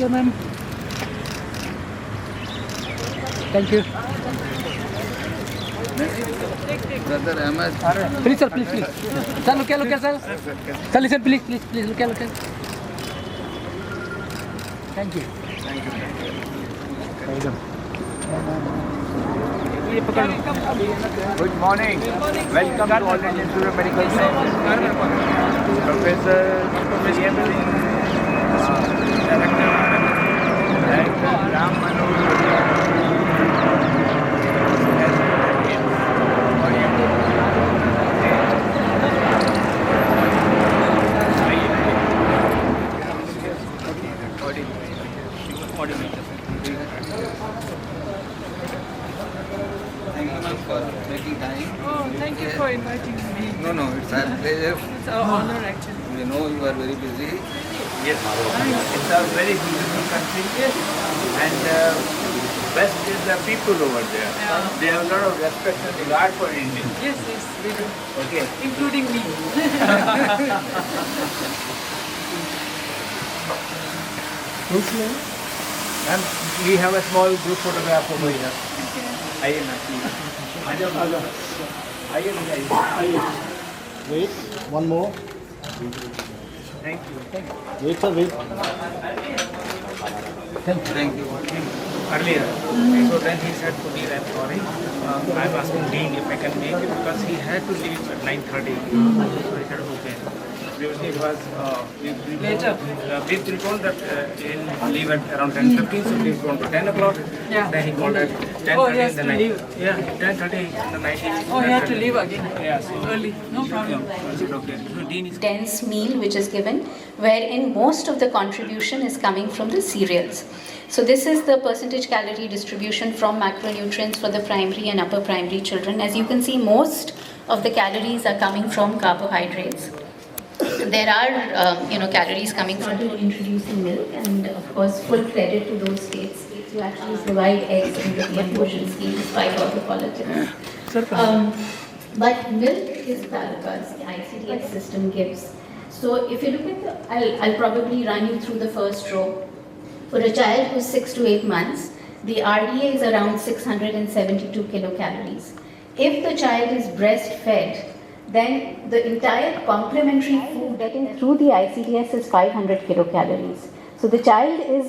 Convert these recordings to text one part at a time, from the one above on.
you, ma'am. Thank you. Brother MS. Please, sir, please. Sir, look here, sir. Sir, listen, please, look here. Thank you. Good morning. Welcome to all Indian Institute of Medical Sciences. Professor Director Ram Thank you, ma'am, for making time. Oh, thank you for inviting me. No, it's our pleasure. It's our honor actually. We know you are very busy. Yes, it's a very beautiful country. Yes. And best is the people over there. Yeah. They have a lot of respect and regard for Indians. Yes, we do. Okay. Including me. And we have a small group photograph over here. आइए ना आइए Wait, one more. Thank you Wait, sir, wait. Thank you. Earlier, so then he said to me that sorry, I'm asking Dean if I can make it because he had to leave at 9:30. So I said okay. Previously it was Later. We've been told that he'll leave at around 10:15, so we've gone to 10 o'clock. Yeah. Then he called at 10:30 Oh, he has in the to night. leave. Yeah, 10:30 in the night. Oh, you have to leave again. Yeah, so Early. No problem. I said okay. So Dean is dense meal which is given, wherein most of the contribution is coming from the cereals. So this is the percentage calorie distribution from macronutrients for the primary and upper primary children. As you can see, most of the calories are coming from carbohydrates. There are calories coming from introducing milk, and of course full credit to those states who actually provide eggs in the PM portion scheme despite all the politics. But milk is because the ICDS system gives. So if you look at I'll probably run you through the first row. For a child who's 6 to 8 months, the RDA is around 672 kilocalories. If the child is breastfed, then the entire complementary food getting through the ICDS is 500 kilocalories. So the child is,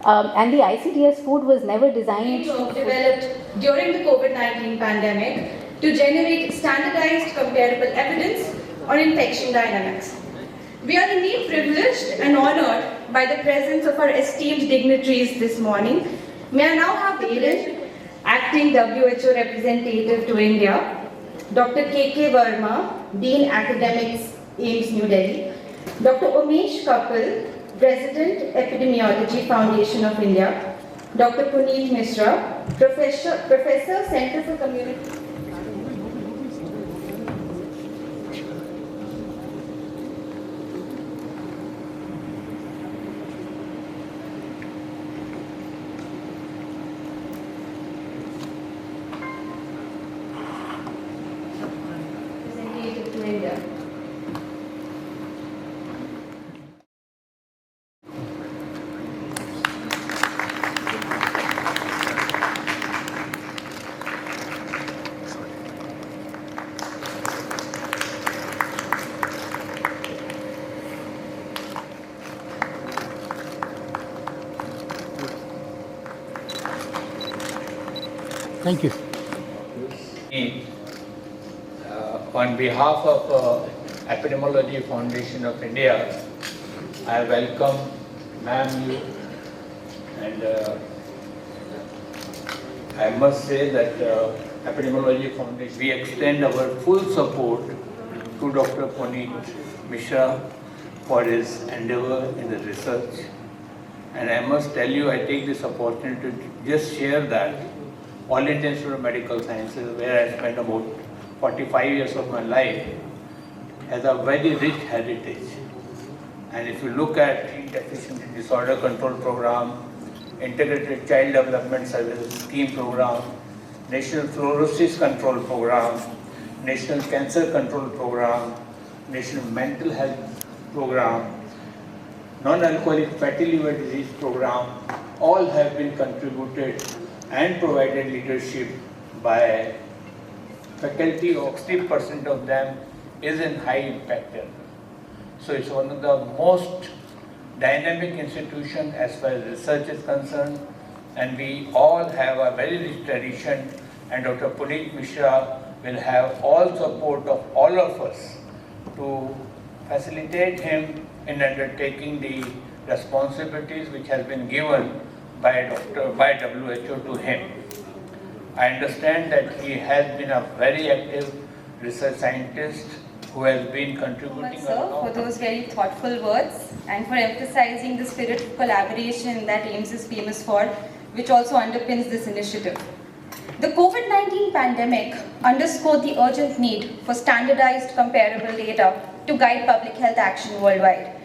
and the ICDS food was never designed to developed during the COVID-19 pandemic to generate standardized comparable evidence on infection dynamics. We are indeed privileged and honored by the presence of our esteemed dignitaries this morning. May I now have Payden, Acting WHO Representative to India, Dr. K.K. Verma, Dean Academics, AIIMS New Delhi, Dr. Umesh Kapil, President, Epidemiology Foundation of India, Dr. Puneet Misra, Professor, Center for Community. Representative to India. Thank you. On behalf of Epidemiology Foundation of India, I welcome ma'am you, and I must say that Epidemiology Foundation, we extend our full support to Dr. Puneet Misra for his endeavor in the research. And I must tell you, I take this opportunity to just share that All Indian Institute of Medical Sciences, where I spent about 45 years of my life, has a very rich heritage. And if you look at deficiency disorder control program, integrated child development services scheme program, national fluorosis control program, national cancer control program, national mental health program, non-alcoholic fatty liver disease program, all have been contributed and provided leadership by faculty. 60% of them is in high impact area. So it's one of the most dynamic institution as far as research is concerned, and we all have a very rich tradition, and Dr. Puneet Misra will have all support of all of us to facilitate him in undertaking the responsibilities which has been given by WHO to him. I understand that he has been a very active research scientist who has been contributing Sir, for those very thoughtful words and for emphasizing the spirit of collaboration that AIIMS is famous for, which also underpins this initiative. The COVID-19 pandemic underscored the urgent need for standardized comparable data to guide public health action worldwide.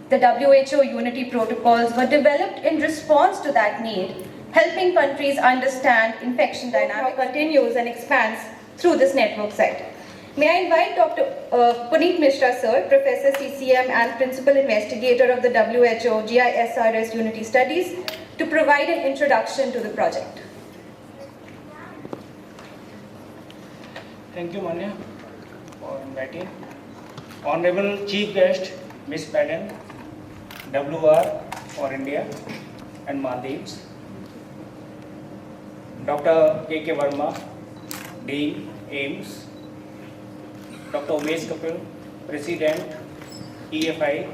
The WHO unity protocols were developed in response to that need, helping countries understand infection dynamics. Continues and expands through this network site. May I invite Dr. Puneet Misra, sir, Professor CCM and Principal Investigator of the WHO GISRS Unity Studies, to provide an introduction to the project. Thank you, Manya, for inviting. Honorable Chief Guest, Ms. Payden, WR for India and Maldives. Dr. K.K. Verma, Dean, AIIMS. Dr. Umesh Kapil, President, EFI.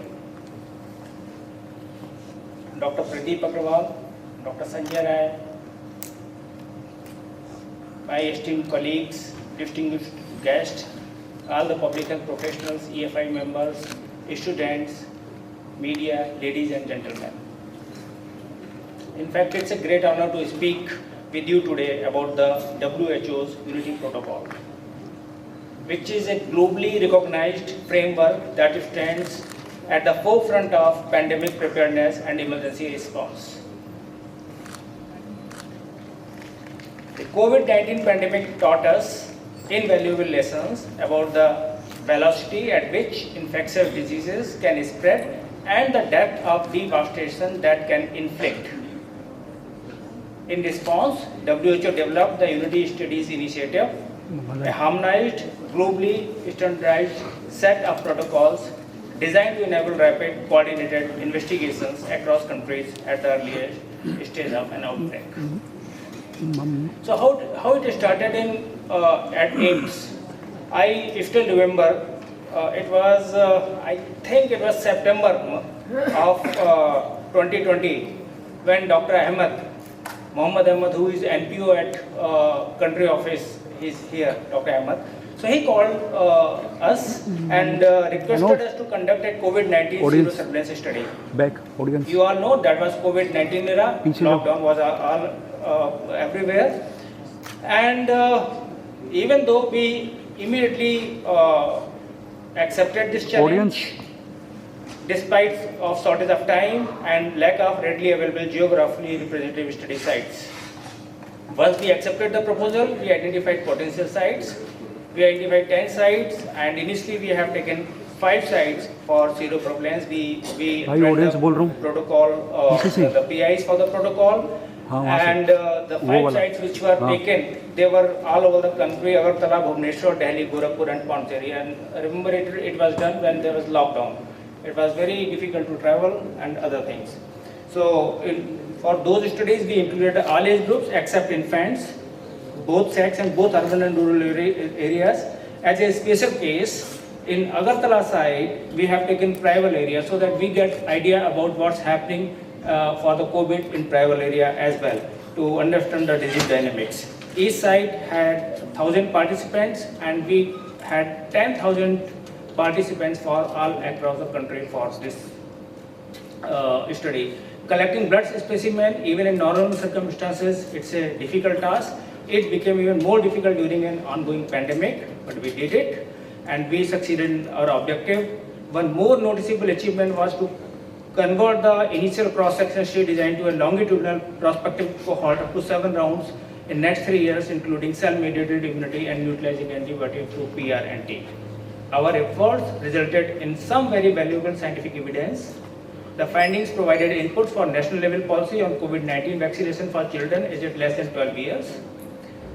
Dr. Pradeep Agrawal, Dr. Sanjay Rai, my esteemed colleagues, distinguished guests, all the public health professionals, EFI members, students, media, ladies and gentlemen. In fact, it's a great honor to speak with you today about the WHO's Unity Protocol, which is a globally recognized framework that stands at the forefront of pandemic preparedness and emergency response. The COVID-19 pandemic taught us invaluable lessons about the velocity at which infectious diseases can spread and the depth of devastation that can inflict. In response, WHO developed the Unity Studies Initiative, a harmonized, globally standardized set of protocols designed to enable rapid, coordinated investigations across countries at the earliest stage of an outbreak. So how it started in at AIIMS? I still remember it was I think it was September of 2020 when Dr. Mohammed Ahmed, who is NPO at country office, is here, Dr. Ahmed. So he called us and requested us to conduct a COVID-19 zero surveillance study. Back, audience. You all know that was COVID-19 era, lockdown was all everywhere. And even though we immediately accepted this challenge, despite of shortage of time and lack of readily available geographically representative study sites. Once we accepted the proposal, we identified potential sites. We identified 10 sites, and initially we have taken 5 sites for zero prevalence. We tried the protocol, the PIs for the protocol, and the 5 sites which were taken, they were all over the country: Agartala, Bhubaneswar, Delhi, Gorakhpur, and Pondicherry. And remember, it was done when there was lockdown. It was very difficult to travel and other things. So for those studies, we included all age groups except infants, both sex and both urban and rural areas. As a special case, in Agartala side, we have taken tribal area so that we get idea about what's happening for the COVID in tribal area as well, to understand the disease dynamics. Each site had 1,000 participants, and we had 10,000 participants for all across the country for this study. Collecting blood specimen, even in normal circumstances, it's a difficult task. It became even more difficult during an ongoing pandemic, but we did it, and we succeeded in our objective. One more noticeable achievement was to convert the initial cross-section study design to a longitudinal prospective cohort up to 7 rounds in next 3 years, including cell-mediated immunity and neutralizing antibody through PR and T. Our efforts resulted in some very valuable scientific evidence The findings provided inputs for national level policy on COVID-19 vaccination for children aged less than 12 years.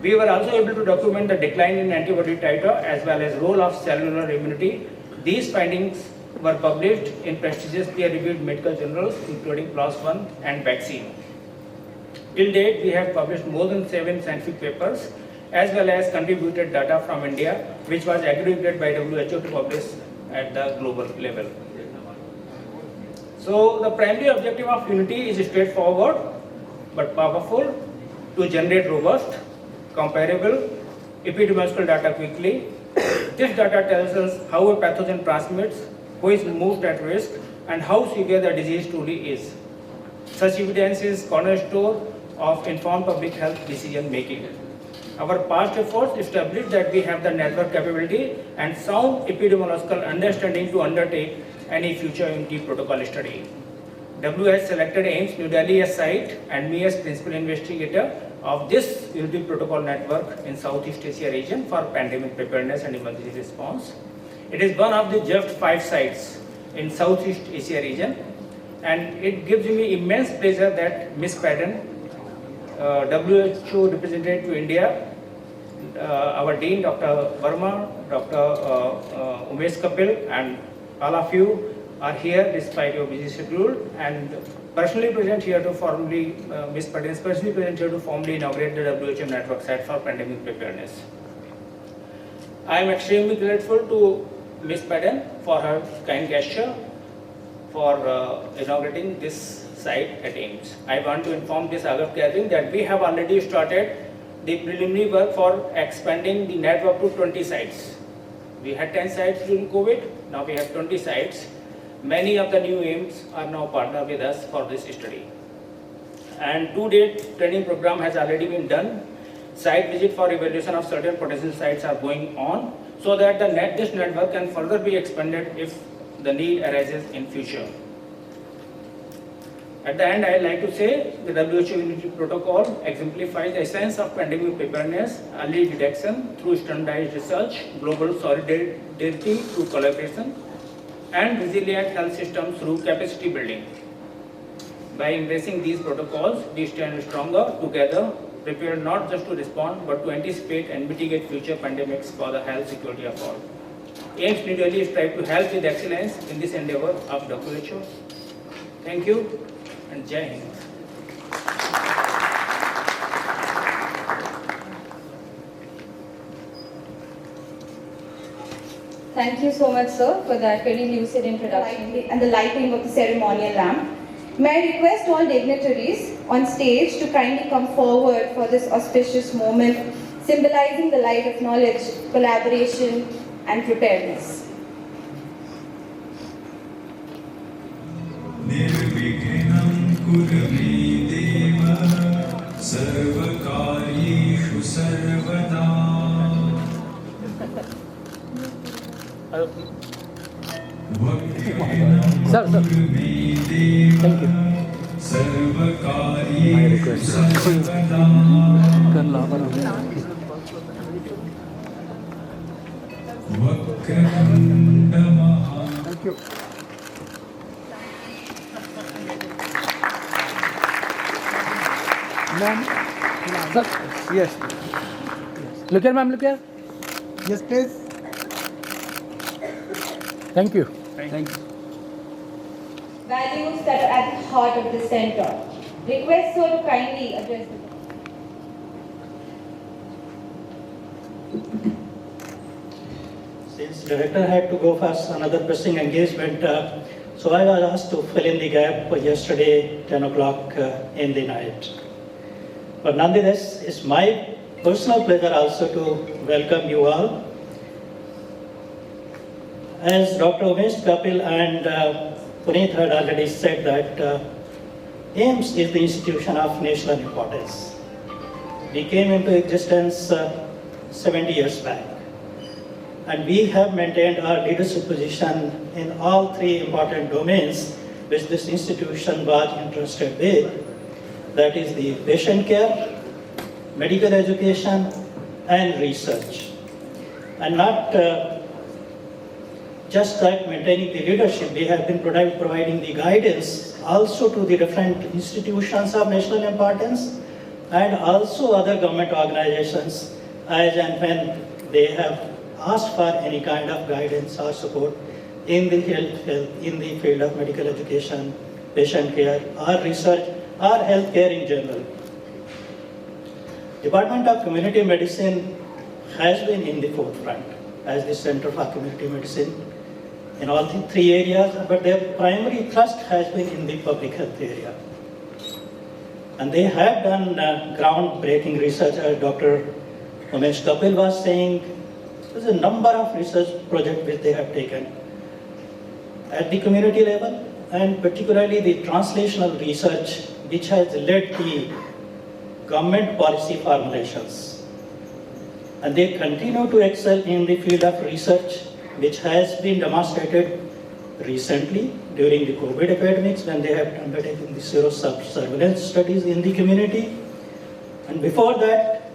We were also able to document the decline in antibody titer as well as role of cellular immunity. These findings were published in prestigious peer-reviewed medical journals, including PLOS ONE and Vaccine. Till date, we have published more than 7 scientific papers as well as contributed data from India, which was aggregated by WHO to publish at the global level. So the primary objective of Unity is straightforward but powerful: to generate robust, comparable epidemiological data quickly. This data tells us how a pathogen transmits, who is most at risk, and how severe the disease truly is. Such evidence is cornerstone of informed public health decision making. Our past efforts established that we have the network capability and sound epidemiological understanding to undertake any future Unity protocol study. WHO has selected AIIMS New Delhi as site and me as principal investigator of this Unity protocol network in Southeast Asia region for pandemic preparedness and emergency response. It is one of the just 5 sites in Southeast Asia region, and it gives me immense pleasure that Ms. Payden, WHO representative to India, our Dean Dr. Verma, Dr. Umesh Kapil, and all of you are here despite your busy schedule, and personally present here to formally, Ms. Payden is personally present here to formally inaugurate the WHO network site for pandemic preparedness. I am extremely grateful to Ms. Payden for her kind gesture for inaugurating this site at AIIMS. I want to inform this August gathering that we have already started the preliminary work for expanding the network to 20 sites. We had 10 sites during COVID, now we have 20 sites. Many of the new AIIMS are now partnered with us for this study. And to date, training program has already been done. Site visit for evaluation of certain potential sites are going on, so that this network can further be expanded if the need arises in future. At the end, I would like to say the WHO Unity Protocol exemplifies the essence of pandemic preparedness, early detection through standardized research, global solidarity through collaboration, and resilient health systems through capacity building. By embracing these protocols, we stand stronger together, prepared not just to respond, but to anticipate and mitigate future pandemics for the health security of all. AIIMS New Delhi strives to help with excellence in this endeavor of WHO. Thank you, and Jai Hind. Thank you so much, sir, for that very lucid introduction and the lighting of the ceremonial lamp. May I request all dignitaries on stage to kindly come forward for this auspicious moment, symbolizing the light of knowledge, collaboration, and preparedness. Sir, thank you. My request. Thank you. Ma'am, sir, yes. Look here, ma'am, look here. Yes, please. Thank you. Thank you. Values that are at the heart of the center. Request sir to kindly address the Since director had to go for another pressing engagement, so I was asked to fill in the gap yesterday, 10 o'clock in the night. But nonetheless, it's my personal pleasure also to welcome you all. As Dr. Umesh Kapil and Puneet had already said that AIIMS is the institution of national importance. We came into existence 70 years back, and we have maintained our leadership position in all 3 important domains which this institution was entrusted with. That is the patient care, medical education, and research. And not just like maintaining the leadership, we have been providing the guidance also to the different institutions of national importance and also other government organizations as and when they have asked for any kind of guidance or support in the in the field of medical education, patient care, or research, or healthcare in general. Department of Community Medicine has been in the forefront as the Center for Community Medicine in all the three areas, but their primary thrust has been in the public health area. And they have done groundbreaking research, as Dr. Umesh Kapil was saying. There's a number of research projects which they have taken at the community level, and particularly the translational research which has led the government policy formulations. And they continue to excel in the field of research, which has been demonstrated recently during the COVID epidemics when they have undertaken the surveillance studies in the community. And before that,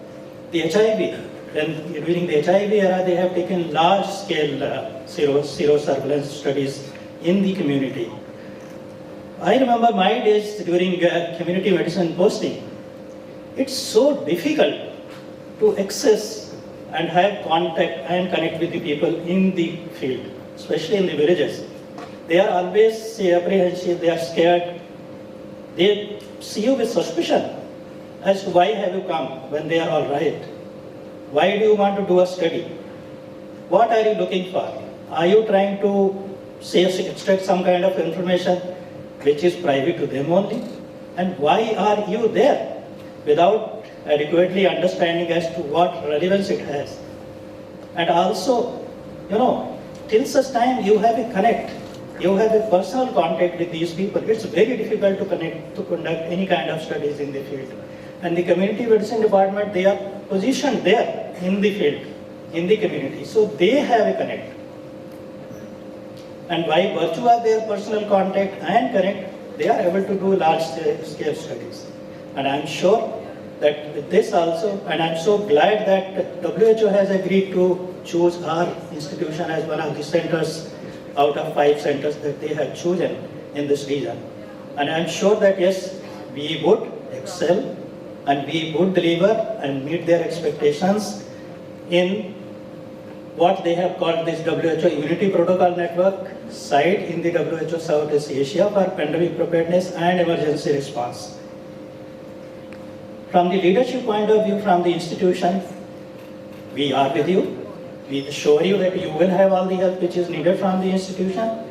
the HIV. During the HIV era, they have taken large-scale surveillance studies in the community. I remember my days during community medicine posting. It's so difficult to access and have contact and connect with the people in the field, especially in the villages. They are always apprehensive, they are scared. They see you with suspicion as to why have you come when they are all right. Why do you want to do a study? What are you looking for? Are you trying to extract some kind of information which is private to them only? And why are you there without adequately understanding as to what relevance it has? And also, till such time you have a connect, you have a personal contact with these people, it's very difficult to conduct any kind of studies in the field. And the community medicine department, they are positioned there in the field, in the community. So they have a connect. And by virtue of their personal contact and connect, they are able to do large scale studies. And I'm sure that with this also, and I'm so glad that WHO has agreed to choose our institution as one of the centers out of 5 centers that they have chosen in this region. And I'm sure that yes, we would excel and we would deliver and meet their expectations in what they have called this WHO Unity Protocol Network site in the WHO Southeast Asia for pandemic preparedness and emergency response. From the leadership point of view, from the institution, we are with you. We assure you that you will have all the help which is needed from the institution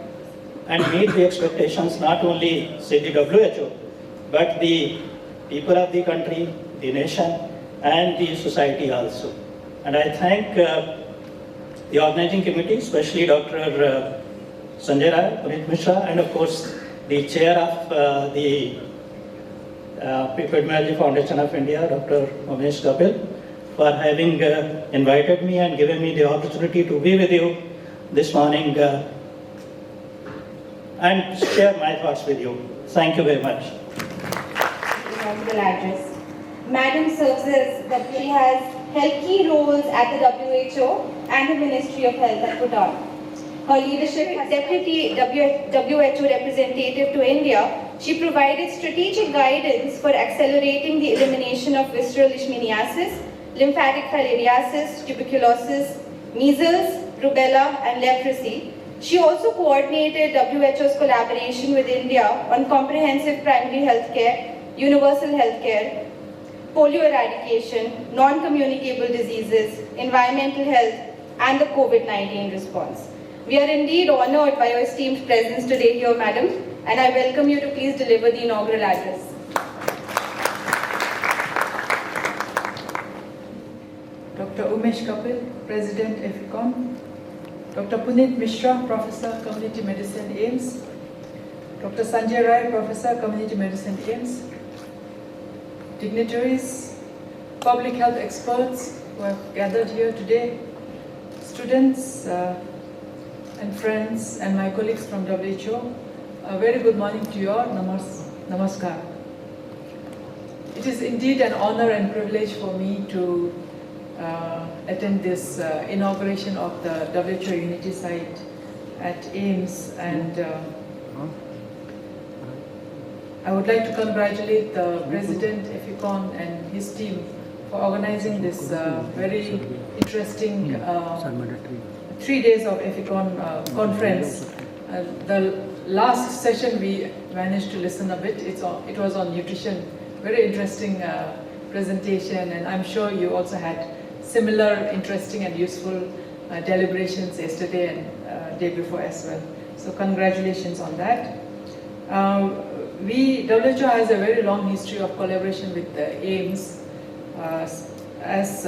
and meet the expectations not only, say, the WHO, but the people of the country, the nation, and the society also. And I thank the organizing committee, especially Dr. Sanjay Rai, Puneet Misra, and of course the chair of the Preparedness Foundation of India, Dr. Umesh Kapil, for having invited me and given me the opportunity to be with you this morning and share my thoughts with you. Thank you very much. Address. Madam serves as she has held key roles at the WHO and the Ministry of Health at Bhutan. Her leadership as Deputy WHO representative to India, she provided strategic guidance for accelerating the elimination of visceral leishmaniasis, lymphatic filariasis, tuberculosis, measles, rubella, and leprosy. She also coordinated WHO's collaboration with India on comprehensive primary health care, universal health care, polio eradication, non-communicable diseases, environmental health, and the COVID-19 response. We are indeed honored by your esteemed presence today here, Madam, and I welcome you to please deliver the inaugural address. Dr. Umesh Kapil, President FECON, Dr. Puneet Misra, Professor, Community Medicine, AIIMS, Dr. Sanjay Rai, Professor, Community Medicine, AIIMS, dignitaries, public health experts who have gathered here today, students and friends and my colleagues from WHO, a very good morning to you all. Namaskar. It is indeed an honor and privilege for me to attend this inauguration of the WHO Unity site at AIIMS, and I would like to congratulate the President, EFICON, and his team for organizing this very interesting 3 days of EFICON conference. The last session we managed to listen a bit. It was on nutrition. Very interesting presentation, and I'm sure you also had similar interesting and useful deliberations yesterday and day before as well. So congratulations on that. WHO has a very long history of collaboration with the AIIMS, as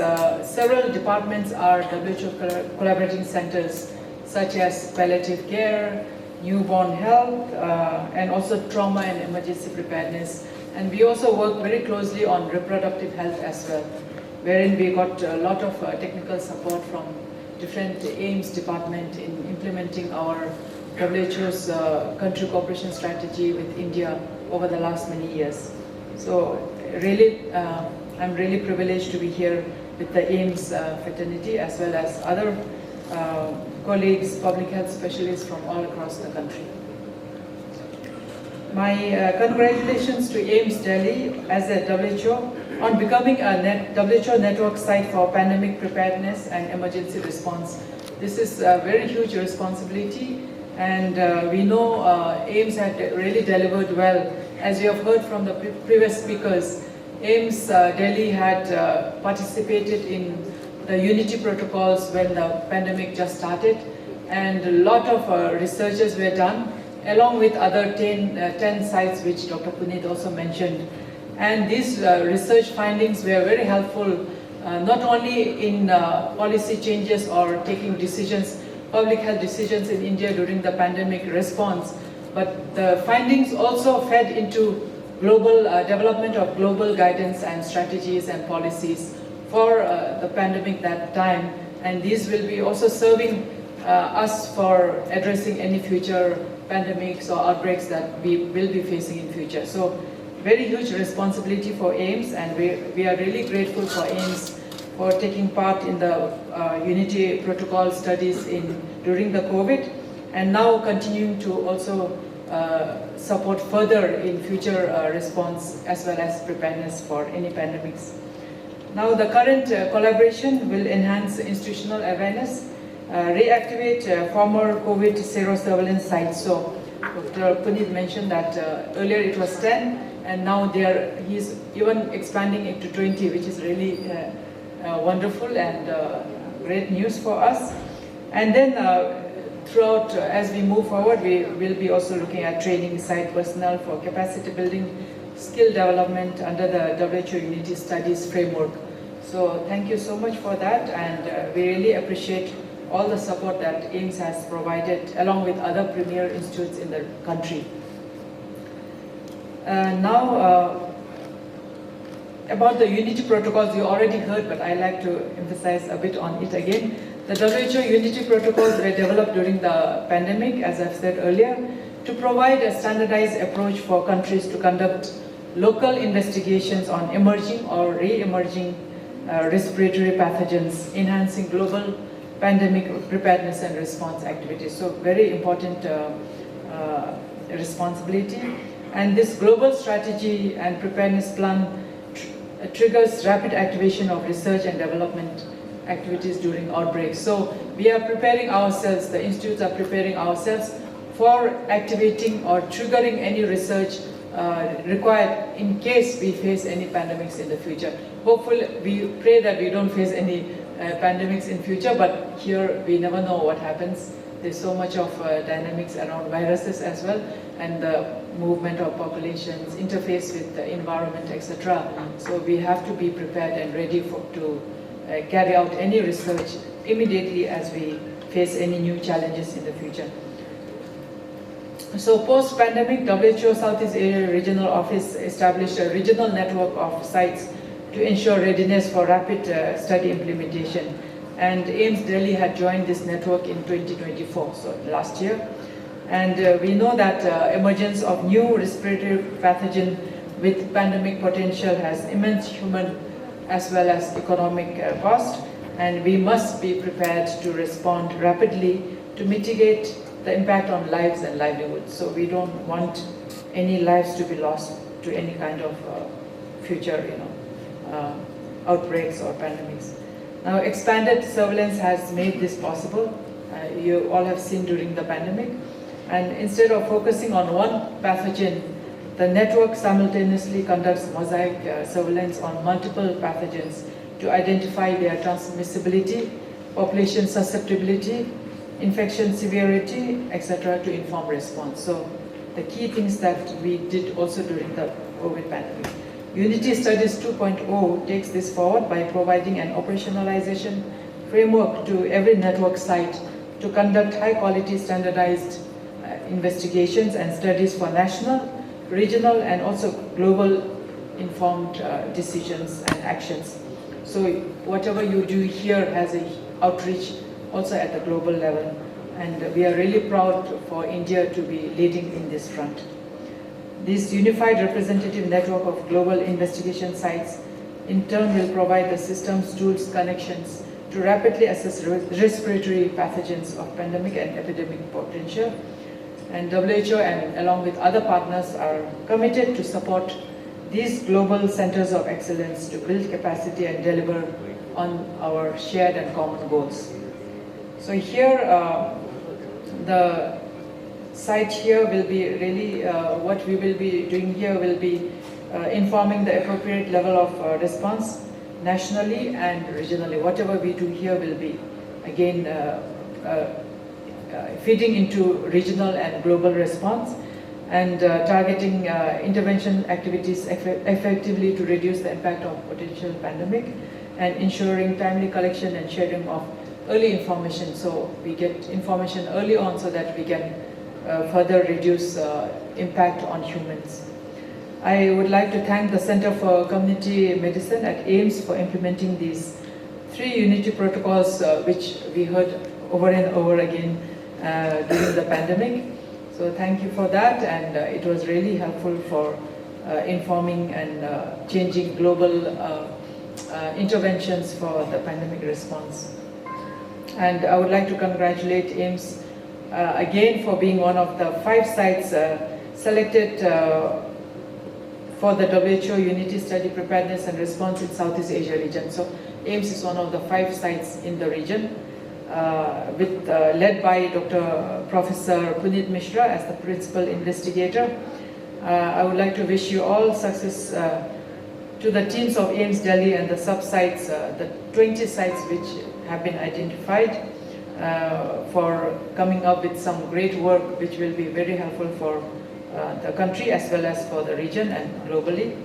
several departments are WHO collaborating centers, such as palliative care, newborn health, and also trauma and emergency preparedness. And we also work very closely on reproductive health as well, wherein we got a lot of technical support from different AIIMS department in implementing our WHO's country cooperation strategy with India over the last many years. So really, I'm really privileged to be here with the AIIMS fraternity, as well as other colleagues, public health specialists from all across the country. My congratulations to AIIMS Delhi as a WHO on becoming a WHO network site for pandemic preparedness and emergency response. This is a very huge responsibility, and we know AIIMS had really delivered well. As you have heard from the previous speakers, AIIMS Delhi had participated in the unity protocols when the pandemic just started, and a lot of researches were done, along with other 10 sites which Dr. Puneet also mentioned. And these research findings were very helpful, not only in policy changes or taking decisions, public health decisions in India during the pandemic response, but the findings also fed into global development of global guidance and strategies and policies for the pandemic that time. And these will be also serving us for addressing any future pandemics or outbreaks that we will be facing in future. So very huge responsibility for AIIMS, and we are really grateful for AIIMS for taking part in the unity protocol studies during the COVID, and now continuing to also support further in future response as well as preparedness for any pandemics. Now the current collaboration will enhance institutional awareness, reactivate former COVID serosurveillance sites. So Dr. Puneet mentioned that earlier it was 10, and now he's even expanding it to 20, which is really wonderful and great news for us. And then throughout, as we move forward, we will be also looking at training site personnel for capacity building, skill development under the WHO Unity Studies framework. So thank you so much for that, and we really appreciate all the support that AIIMS has provided, along with other premier institutes in the country. Now, about the unity protocols, you already heard, but I like to emphasize a bit on it again. The WHO unity protocols were developed during the pandemic, as I've said earlier, to provide a standardized approach for countries to conduct local investigations on emerging or re-emerging respiratory pathogens, enhancing global pandemic preparedness and response activities. So very important responsibility. And this global strategy and preparedness plan triggers rapid activation of research and development activities during outbreaks. So we are preparing ourselves, the institutes are preparing ourselves for activating or triggering any research required in case we face any pandemics in the future. Hopefully, we pray that we don't face any pandemics in future, but here we never know what happens. There's so much of dynamics around viruses as well, and the movement of populations, interface with the environment, etc. So we have to be prepared and ready to carry out any research immediately as we face any new challenges in the future. So post-pandemic, WHO Southeast Asia Regional Office established a regional network of sites to ensure readiness for rapid study implementation. And AIIMS Delhi had joined this network in 2024, so last year. And we know that emergence of new respiratory pathogen with pandemic potential has immense human as well as economic cost, and we must be prepared to respond rapidly to mitigate the impact on lives and livelihoods. So we don't want any lives to be lost to any kind of future, outbreaks or pandemics. Now, expanded surveillance has made this possible. You all have seen during the pandemic. And instead of focusing on one pathogen, the network simultaneously conducts mosaic surveillance on multiple pathogens to identify their transmissibility, population susceptibility, infection severity, etc., to inform response. So the key things that we did also during the COVID pandemic. Unity Studies 2.0 takes this forward by providing an operationalization framework to every network site to conduct high-quality standardized investigations and studies for national, regional, and also global informed decisions and actions. So whatever you do here has an outreach also at the global level. And we are really proud for India to be leading in this front. This unified representative network of global investigation sites in turn will provide the systems, tools, connections to rapidly assess respiratory pathogens of pandemic and epidemic potential. And WHO and along with other partners are committed to support these global centers of excellence to build capacity and deliver on our shared and common goals. So here, the site here will be really, what we will be doing here will be informing the appropriate level of response nationally and regionally. Whatever we do here will be, again, feeding into regional and global response and targeting intervention activities effectively to reduce the impact of potential pandemic and ensuring timely collection and sharing of early information, so we get information early on so that we can further reduce impact on humans. I would like to thank the Center for Community Medicine at AIIMS for implementing these 3 unity protocols which we heard over and over again during the pandemic. So thank you for that, and it was really helpful for informing and changing global interventions for the pandemic response. And I would like to congratulate AIIMS again for being one of the 5 sites selected for the WHO Unity Study Preparedness and Response in Southeast Asia region. So AIIMS is one of the 5 sites in the region, led by Professor Puneet Misra as the principal investigator. I would like to wish you all success to the teams of AIIMS Delhi and the sub-sites, the 20 sites which have been identified, for coming up with some great work which will be very helpful for the country as well as for the region and globally.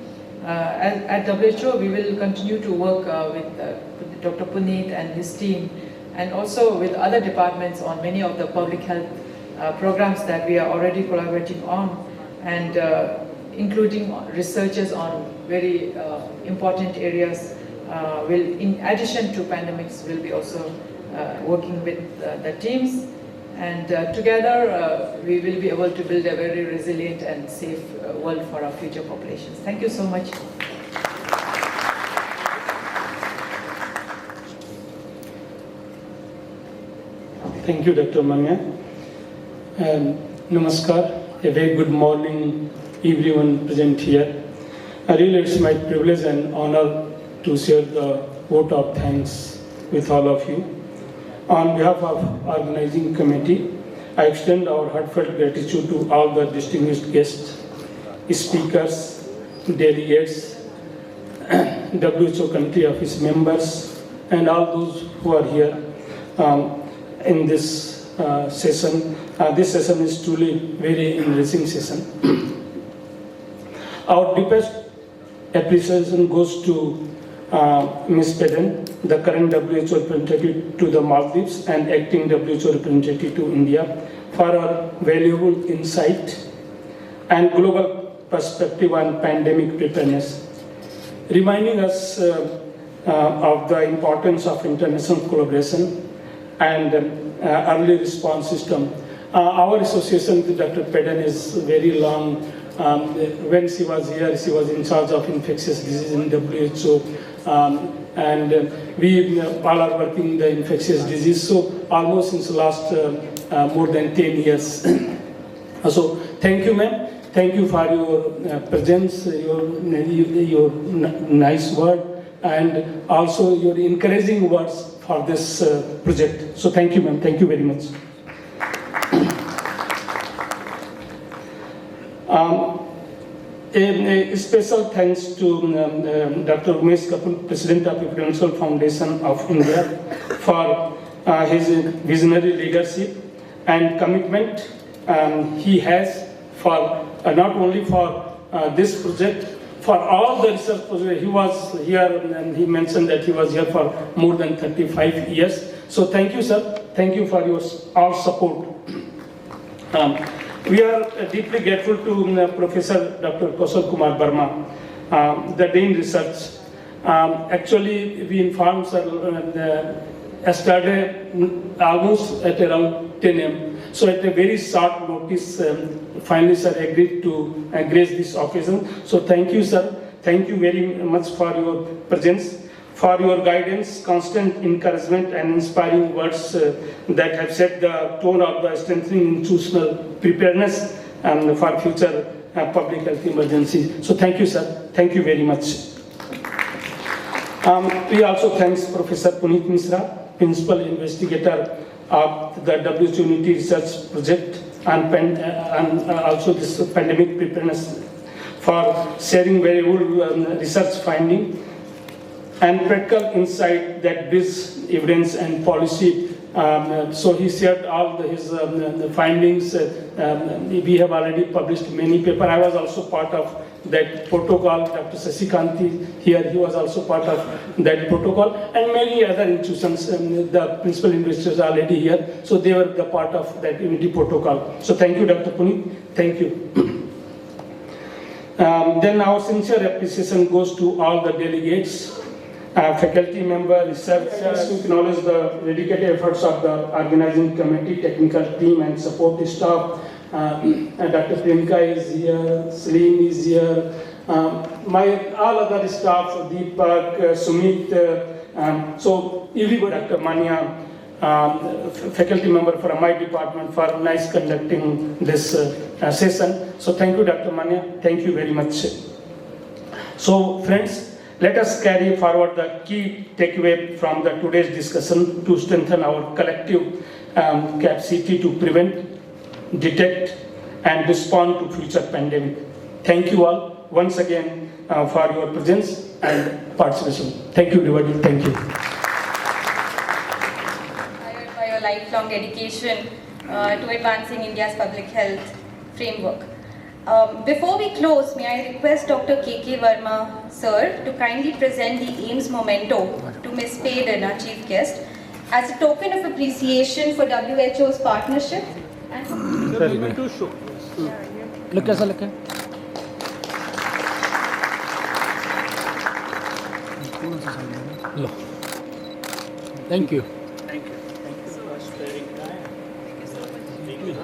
At WHO, we will continue to work with Dr. Puneet and his team, and also with other departments on many of the public health programs that we are already collaborating on, and including researchers on very important areas. In addition to pandemics, we'll be also working with the teams, and together we will be able to build a very resilient and safe world for our future populations. Thank you so much. Thank you, Dr. Manya. Namaskar. A very good morning, everyone present here. Really, it's my privilege and honor to share the vote of thanks with all of you. On behalf of organizing committee, I extend our heartfelt gratitude to all the distinguished guests, speakers, delegates, WHO country office members, and all those who are here in this session. This session is truly very enriching session. Our deepest appreciation goes to Ms. Payden, the current WHO representative to the Maldives and acting WHO representative to India, for her valuable insight and global perspective on pandemic preparedness, reminding us of the importance of international collaboration and early response system. Our association with Dr. Payden is very long. When she was here, she was in charge of infectious disease in WHO, and we all are working in the infectious disease. So almost since last more than 10 years. So thank you, ma'am. Thank you for your presence, your nice word, and also your encouraging words for this project. So thank you, ma'am. Thank you very much. A special thanks to Dr. Umesh Kapil, President of the Prudential Foundation of India, for his visionary leadership and commitment he has for not only for this project, for all the research projects. He was here, and he mentioned that he was here for more than 35 years. So thank you, sir. Thank you for your all support. We are deeply grateful to Professor Dr. Kaushal Kumar Verma, the Dean Research. Actually, we informed sir yesterday almost at around 10 a.m. So at a very short notice, finally sir agreed to grace this occasion. So thank you, sir. Thank you very much for your presence, for your guidance, constant encouragement and inspiring words that have set the tone of the strengthening institutional preparedness for future public health emergencies. So thank you, sir. Thank you very much. We also thank Professor Puneet Misra, Principal Investigator of the WHO Unity Research Project and also this pandemic preparedness, for sharing valuable research finding and practical insight that builds evidence and policy. So he shared all his the findings. We have already published many papers. I was also part of that protocol. Dr. Sasikanti here, he was also part of that protocol, and many other institutions. The principal investigators are already here, so they were the part of that unity protocol. So thank you, Dr. Puneet. Thank you. Then our sincere appreciation goes to all the delegates, faculty member, researchers, who acknowledge the dedicated efforts of the organizing committee, technical team and support staff. Dr. Priyanka is here, Salim is here, my all other staff, Deepak, Sumit, so everybody, Dr. Mania, faculty member from my department, for nice conducting this session. So thank you, Dr. Mania, thank you very much. So friends, let us carry forward the key takeaway from the today's discussion to strengthen our collective capacity to prevent, detect and respond to future pandemic. Thank you all once again for your presence and participation. Thank you everybody. Thank you. Inspired by your lifelong dedication to advancing India's public health framework. Before we close, may I request Dr. K.K. Verma, sir, to kindly present the AIIMS memento to Ms. Payden, our chief guest, as a token of appreciation for WHO's partnership. Look, कैसा look है? Look. Thank you. Thank you. Thank you for sparing time. Thank you.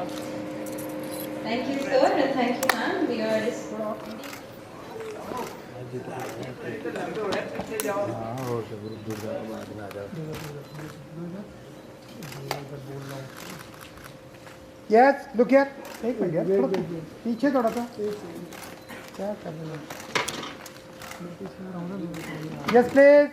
Thank you, sir, and thank you, ma'am. We are Yes, look here. एक minute यार, थोड़ा पीछे थोड़ा सा क्या कर रहे हो? Yes, please.